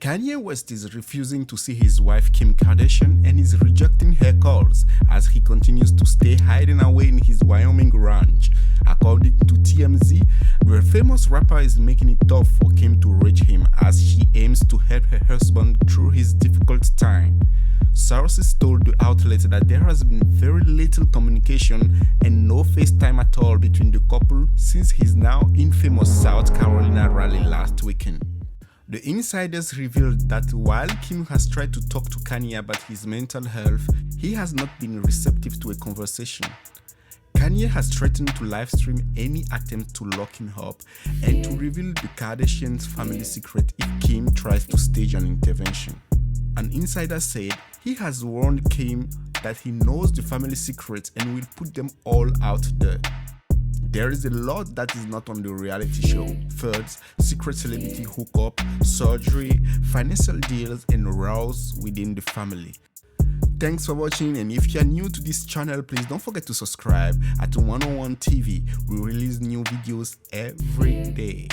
Kanye West is refusing to see his wife Kim Kardashian and is rejecting her calls as he continues to stay hiding away in his Wyoming ranch. According to TMZ, the famous rapper is making it tough for Kim to reach him as she aims to help her husband through his difficult time. Sources told the outlet that there has been very little communication and no FaceTime at all between the couple since his now infamous South Carolina rally last weekend. The insiders revealed that while Kim has tried to talk to Kanye about his mental health, he has not been receptive to a conversation. Kanye has threatened to livestream any attempt to lock him up and to reveal the Kardashians' family secret if Kim tries to stage an intervention. An insider said he has warned Kim that he knows the family secrets and will put them all out there. There is a lot that is not on the reality show: thirds, secret celebrity hookup, surgery, financial deals, and rows within the family. Thanks for watching, and if you are new to this channel, please don't forget to subscribe at 101 TV. We release new videos every day.